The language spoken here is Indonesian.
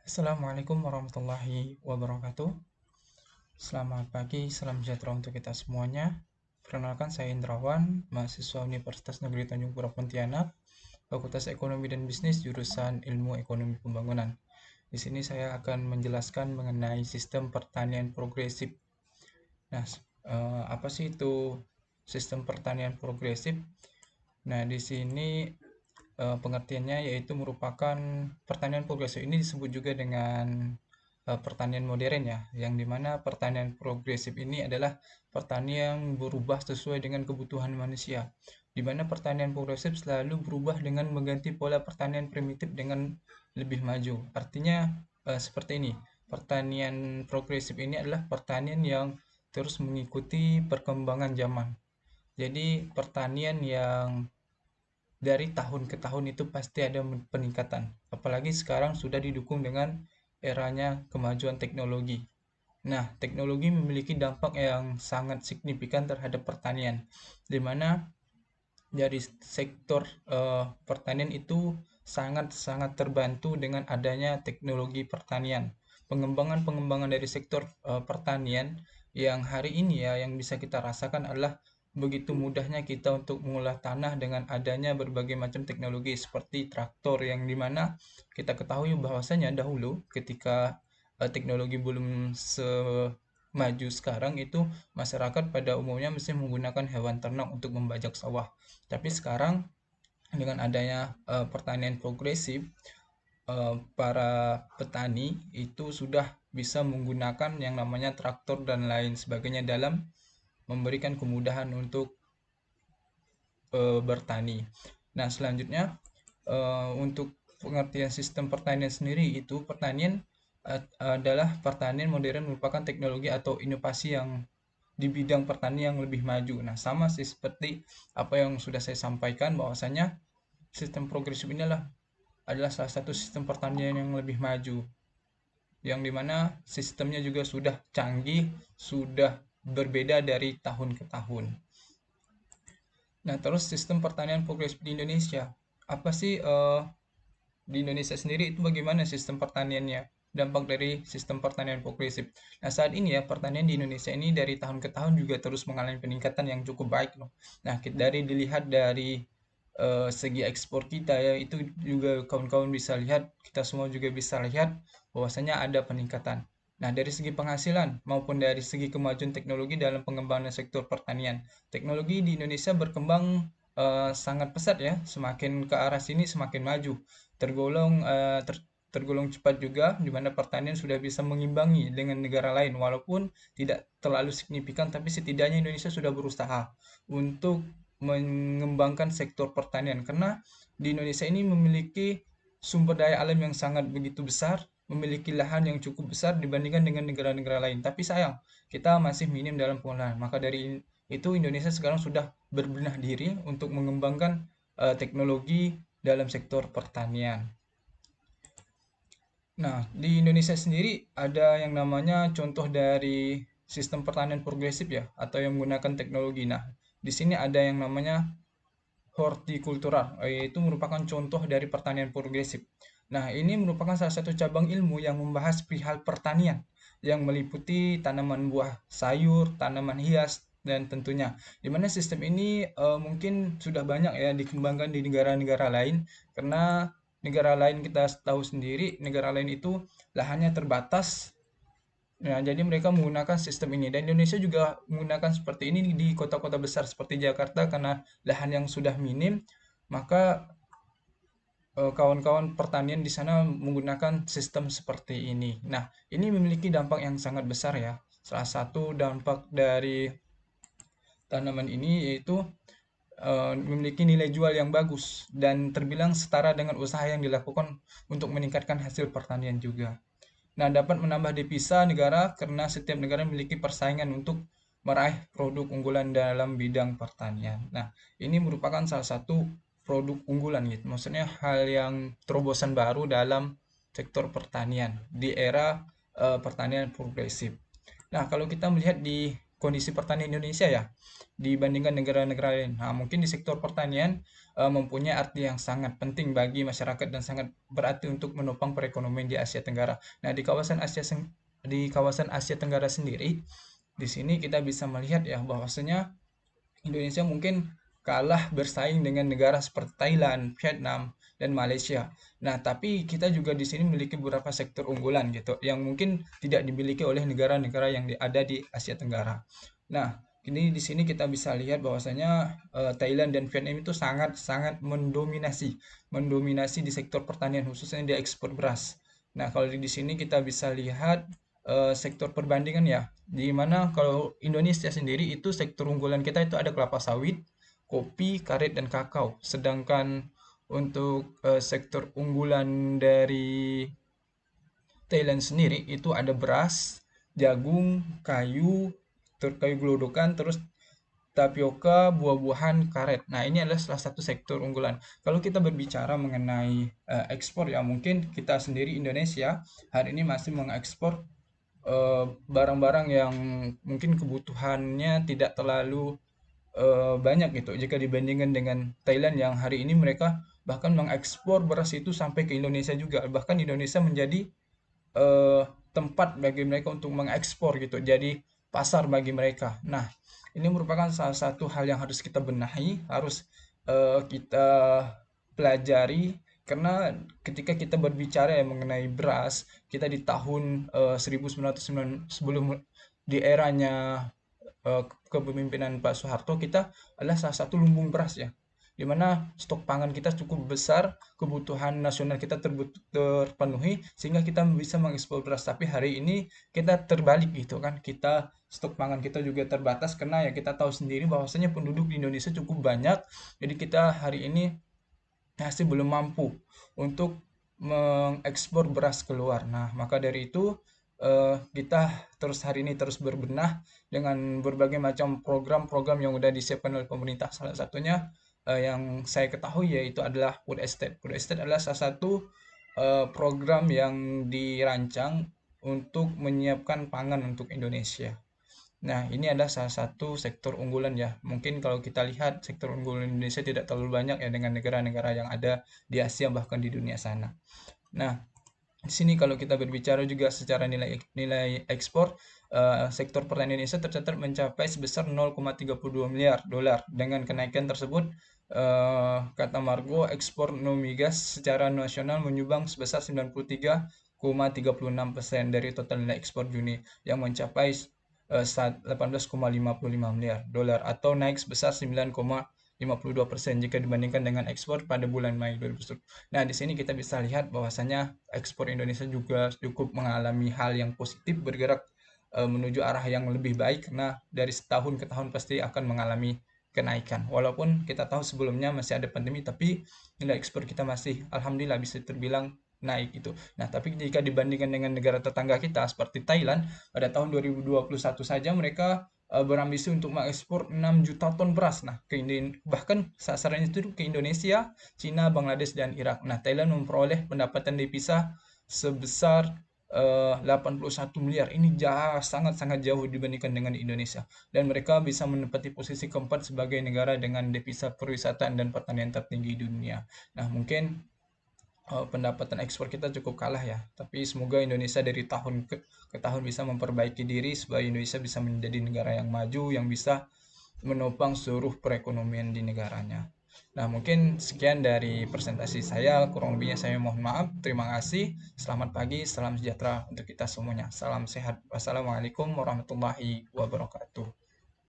Assalamualaikum warahmatullahi wabarakatuh. Selamat pagi, salam sejahtera untuk kita semuanya. Perkenalkan, saya Indrawan, mahasiswa Universitas Negeri Tanjung Pura Pontianak, Fakultas Ekonomi dan Bisnis, jurusan Ilmu Ekonomi Pembangunan. Di sini saya akan menjelaskan mengenai sistem pertanian progresif. Nah, apa sih itu sistem pertanian progresif? Nah, di sini pengertiannya yaitu merupakan pertanian progresif ini disebut juga dengan pertanian modern ya, yang dimana pertanian progresif ini adalah pertanian yang berubah sesuai dengan kebutuhan manusia, di mana pertanian progresif selalu berubah dengan mengganti pola pertanian primitif dengan lebih maju. Artinya seperti ini, pertanian progresif ini adalah pertanian yang terus mengikuti perkembangan zaman. Jadi pertanian yang dari tahun ke tahun itu pasti ada peningkatan. Apalagi sekarang sudah didukung dengan eranya kemajuan teknologi. Nah, teknologi memiliki dampak yang sangat signifikan terhadap pertanian, di mana dari sektor pertanian itu sangat-sangat terbantu dengan adanya teknologi pertanian. Pengembangan-pengembangan dari sektor pertanian yang hari ini ya yang bisa kita rasakan adalah begitu mudahnya kita untuk mengolah tanah dengan adanya berbagai macam teknologi seperti traktor yang dimana kita ketahui bahwasanya dahulu ketika teknologi belum semaju sekarang itu masyarakat pada umumnya mesti menggunakan hewan ternak untuk membajak sawah. Tapi sekarang dengan adanya pertanian progresif, para petani itu sudah bisa menggunakan yang namanya traktor dan lain sebagainya dalam memberikan kemudahan untuk bertani. Nah, selanjutnya untuk pengertian sistem pertanian sendiri itu pertanian adalah pertanian modern merupakan teknologi atau inovasi yang di bidang pertanian yang lebih maju. Nah, sama sih seperti apa yang sudah saya sampaikan bahwasanya sistem progresif ini adalah salah satu sistem pertanian yang lebih maju, yang dimana sistemnya juga sudah canggih, sudah berbeda dari tahun ke tahun. Nah, terus sistem pertanian progresif di Indonesia. Apa sih di Indonesia sendiri itu bagaimana sistem pertaniannya? Dampak dari sistem pertanian progresif. Nah, saat ini ya pertanian di Indonesia ini dari tahun ke tahun juga terus mengalami peningkatan yang cukup baik loh. Nah, dari dilihat dari segi ekspor kita ya itu juga kawan-kawan bisa lihat, kita semua juga bisa lihat bahwasanya ada peningkatan. Nah, dari segi penghasilan maupun dari segi kemajuan teknologi dalam pengembangan sektor pertanian, teknologi di Indonesia berkembang sangat pesat ya, semakin ke arah sini semakin maju, tergolong tergolong cepat juga, di mana pertanian sudah bisa mengimbangi dengan negara lain walaupun tidak terlalu signifikan, tapi setidaknya Indonesia sudah berusaha untuk mengembangkan sektor pertanian karena di Indonesia ini memiliki sumber daya alam yang sangat begitu besar, memiliki lahan yang cukup besar dibandingkan dengan negara-negara lain. Tapi sayang, kita masih minim dalam pengolahan. Maka dari itu Indonesia sekarang sudah berbenah diri untuk mengembangkan teknologi dalam sektor pertanian. Nah, di Indonesia sendiri ada yang namanya contoh dari sistem pertanian progresif ya, atau yang menggunakan teknologi. Nah, di sini ada yang namanya hortikultura, yaitu merupakan contoh dari pertanian progresif. Nah, ini merupakan salah satu cabang ilmu yang membahas perihal pertanian, yang meliputi tanaman buah sayur, tanaman hias, dan tentunya, di mana sistem ini mungkin sudah banyak ya dikembangkan di negara-negara lain, karena negara lain kita tahu sendiri, negara lain itu lahannya terbatas. Nah, jadi mereka menggunakan sistem ini dan Indonesia juga menggunakan seperti ini di kota-kota besar seperti Jakarta karena lahan yang sudah minim, maka kawan-kawan pertanian di sana menggunakan sistem seperti ini. Nah, ini memiliki dampak yang sangat besar ya. Salah satu dampak dari tanaman ini yaitu memiliki nilai jual yang bagus dan terbilang setara dengan usaha yang dilakukan untuk meningkatkan hasil pertanian juga. Nah, dapat menambah devisa negara karena setiap negara memiliki persaingan untuk meraih produk unggulan dalam bidang pertanian. Nah, ini merupakan salah satu produk unggulan gitu. Maksudnya hal yang terobosan baru dalam sektor pertanian di era pertanian progresif. Nah, kalau kita melihat di kondisi pertanian Indonesia ya dibandingkan negara-negara lain. Nah, mungkin di sektor pertanian mempunyai arti yang sangat penting bagi masyarakat dan sangat berarti untuk menopang perekonomian di Asia Tenggara. Nah, di kawasan Asia Tenggara sendiri, di sini kita bisa melihat ya bahwasanya Indonesia mungkin kalah bersaing dengan negara seperti Thailand, Vietnam, dan Malaysia. Nah, tapi kita juga di sini memiliki beberapa sektor unggulan gitu yang mungkin tidak dimiliki oleh negara-negara yang ada di Asia Tenggara. Nah, ini di sini kita bisa lihat bahwasanya Thailand dan Vietnam itu sangat-sangat mendominasi di sektor pertanian khususnya di ekspor beras. Nah, kalau di sini kita bisa lihat sektor perbandingan ya, di mana kalau Indonesia sendiri itu sektor unggulan kita itu ada kelapa sawit, kopi, karet, dan kakao. Sedangkan untuk sektor unggulan dari Thailand sendiri itu ada beras, jagung, kayu gelodokan, terus tapioka, buah-buahan, karet. Nah, ini adalah salah satu sektor unggulan. Kalau kita berbicara mengenai ekspor ya, mungkin kita sendiri Indonesia hari ini masih mengekspor barang-barang yang mungkin kebutuhannya tidak terlalu banyak gitu jika dibandingkan dengan Thailand yang hari ini mereka bahkan mengekspor beras itu sampai ke Indonesia juga. Bahkan Indonesia menjadi eh, tempat bagi mereka untuk mengekspor gitu. Jadi pasar bagi mereka. Nah, ini merupakan salah satu hal yang harus kita benahi, harus kita pelajari karena ketika kita berbicara ya mengenai beras, kita di tahun 1909 sebelum di eranya kepemimpinan Pak Soeharto kita adalah salah satu lumbung beras ya di mana stok pangan kita cukup besar, kebutuhan nasional kita terpenuhi sehingga kita bisa mengekspor beras. Tapi hari ini kita terbalik gitu kan. Kita stok pangan kita juga terbatas karena ya kita tahu sendiri bahwasanya penduduk di Indonesia cukup banyak. Jadi kita hari ini masih belum mampu untuk mengekspor beras keluar. Nah, maka dari itu kita terus hari ini terus berbenah dengan berbagai macam program-program yang sudah disiapkan oleh pemerintah. Salah satunya yang saya ketahui yaitu adalah food estate. Food estate adalah salah satu program yang dirancang untuk menyiapkan pangan untuk Indonesia. Nah, ini adalah salah satu sektor unggulan ya. Mungkin kalau kita lihat sektor unggulan Indonesia tidak terlalu banyak ya dengan negara-negara yang ada di Asia bahkan di dunia sana. Nah, di sini kalau kita berbicara juga secara nilai nilai ekspor, sektor pertanian Indonesia tercatat mencapai sebesar 0,32 miliar dolar. Dengan kenaikan tersebut, kata Margo, ekspor non migas secara nasional menyumbang sebesar 93,36% dari total nilai ekspor Juni yang mencapai 18,55 miliar dolar atau naik sebesar 9,52% jika dibandingkan dengan ekspor pada bulan Mei 2020. Nah, di sini kita bisa lihat bahwasanya ekspor Indonesia juga cukup mengalami hal yang positif bergerak menuju arah yang lebih baik karena dari setahun ke tahun pasti akan mengalami kenaikan. Walaupun kita tahu sebelumnya masih ada pandemi, tapi nilai ekspor kita masih alhamdulillah bisa terbilang naik itu. Nah, tapi jika dibandingkan dengan negara tetangga kita seperti Thailand, pada tahun 2021 saja mereka berambisi untuk mengekspor 6 juta ton beras. Nah, bahkan sasarannya itu ke Indonesia, Cina, Bangladesh, dan Irak. Nah, Thailand memperoleh pendapatan devisa sebesar 81 miliar. Ini sangat-sangat jauh dibandingkan dengan Indonesia. Dan mereka bisa menempati posisi keempat sebagai negara dengan devisa perwisata dan pertanian tertinggi di dunia. Nah, mungkin pendapatan ekspor kita cukup kalah ya. Tapi semoga Indonesia dari tahun ke tahun bisa memperbaiki diri supaya Indonesia bisa menjadi negara yang maju yang bisa menopang seluruh perekonomian di negaranya. Nah, mungkin sekian dari presentasi saya. Kurang lebihnya saya mohon maaf. Terima kasih. Selamat pagi, salam sejahtera untuk kita semuanya. Salam sehat. Wassalamualaikum warahmatullahi wabarakatuh.